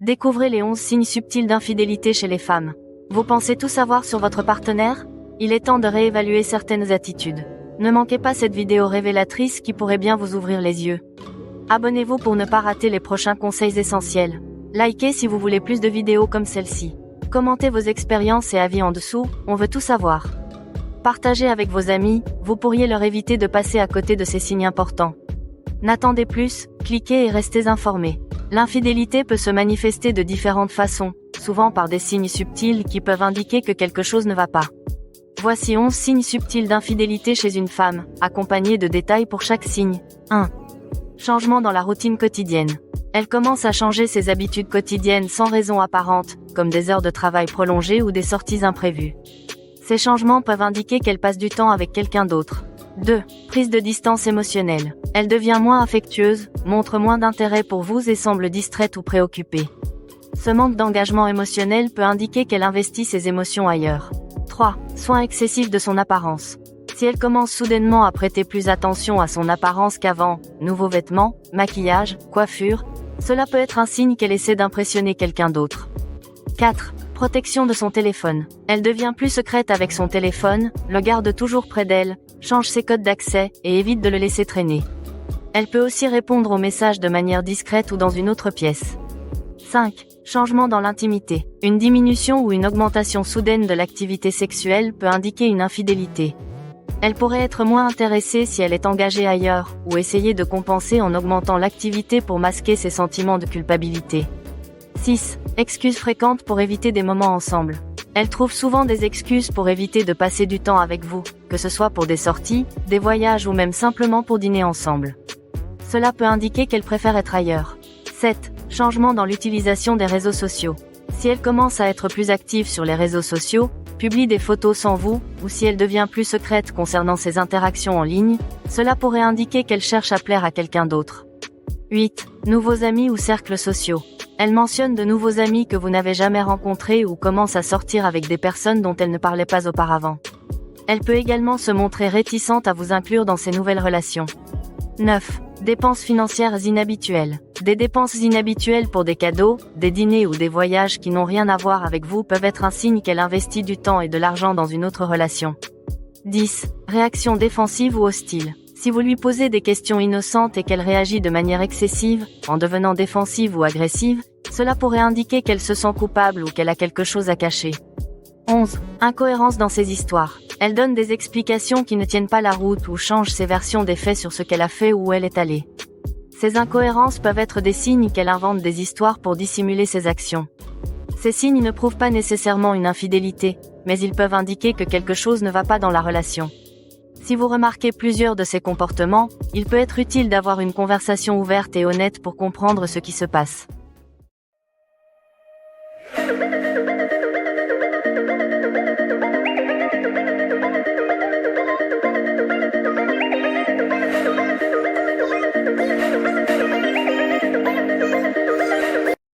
Découvrez les 11 signes subtils d'infidélité chez les femmes. Vous pensez tout savoir sur votre partenaire? Il est temps de réévaluer certaines attitudes. Ne manquez pas cette vidéo révélatrice qui pourrait bien vous ouvrir les yeux. Abonnez-vous pour ne pas rater les prochains conseils essentiels. Likez si vous voulez plus de vidéos comme celle-ci. Commentez vos expériences et avis en dessous, on veut tout savoir. Partagez avec vos amis, vous pourriez leur éviter de passer à côté de ces signes importants. N'attendez plus, cliquez et restez informés. L'infidélité peut se manifester de différentes façons, souvent par des signes subtils qui peuvent indiquer que quelque chose ne va pas. Voici 11 signes subtils d'infidélité chez une femme, accompagnés de détails pour chaque signe. 1. Changement dans la routine quotidienne. Elle commence à changer ses habitudes quotidiennes sans raison apparente, comme des heures de travail prolongées ou des sorties imprévues. Ces changements peuvent indiquer qu'elle passe du temps avec quelqu'un d'autre. 2. Prise de distance émotionnelle. Elle devient moins affectueuse, montre moins d'intérêt pour vous et semble distraite ou préoccupée. Ce manque d'engagement émotionnel peut indiquer qu'elle investit ses émotions ailleurs. 3. Soin excessif de son apparence. Si elle commence soudainement à prêter plus attention à son apparence qu'avant, nouveaux vêtements, maquillage, coiffure, cela peut être un signe qu'elle essaie d'impressionner quelqu'un d'autre. 4. Protection de son téléphone. Elle devient plus secrète avec son téléphone, le garde toujours près d'elle, change ses codes d'accès, et évite de le laisser traîner. Elle peut aussi répondre aux messages de manière discrète ou dans une autre pièce. 5. Changement dans l'intimité. Une diminution ou une augmentation soudaine de l'activité sexuelle peut indiquer une infidélité. Elle pourrait être moins intéressée si elle est engagée ailleurs, ou essayer de compenser en augmentant l'activité pour masquer ses sentiments de culpabilité. 6. Excuses fréquentes pour éviter des moments ensemble. Elle trouve souvent des excuses pour éviter de passer du temps avec vous, que ce soit pour des sorties, des voyages ou même simplement pour dîner ensemble. Cela peut indiquer qu'elle préfère être ailleurs. 7. Changement dans l'utilisation des réseaux sociaux. Si elle commence à être plus active sur les réseaux sociaux, publie des photos sans vous, ou si elle devient plus secrète concernant ses interactions en ligne, cela pourrait indiquer qu'elle cherche à plaire à quelqu'un d'autre. 8. Nouveaux amis ou cercles sociaux. Elle mentionne de nouveaux amis que vous n'avez jamais rencontrés ou commence à sortir avec des personnes dont elle ne parlait pas auparavant. Elle peut également se montrer réticente à vous inclure dans ses nouvelles relations. 9. Dépenses financières inhabituelles. Des dépenses inhabituelles pour des cadeaux, des dîners ou des voyages qui n'ont rien à voir avec vous peuvent être un signe qu'elle investit du temps et de l'argent dans une autre relation. 10. Réaction défensive ou hostile. Si vous lui posez des questions innocentes et qu'elle réagit de manière excessive, en devenant défensive ou agressive, cela pourrait indiquer qu'elle se sent coupable ou qu'elle a quelque chose à cacher. 11. Incohérence dans ses histoires. Elle donne des explications qui ne tiennent pas la route ou change ses versions des faits sur ce qu'elle a fait ou où elle est allée. Ces incohérences peuvent être des signes qu'elle invente des histoires pour dissimuler ses actions. Ces signes ne prouvent pas nécessairement une infidélité, mais ils peuvent indiquer que quelque chose ne va pas dans la relation. Si vous remarquez plusieurs de ces comportements, il peut être utile d'avoir une conversation ouverte et honnête pour comprendre ce qui se passe.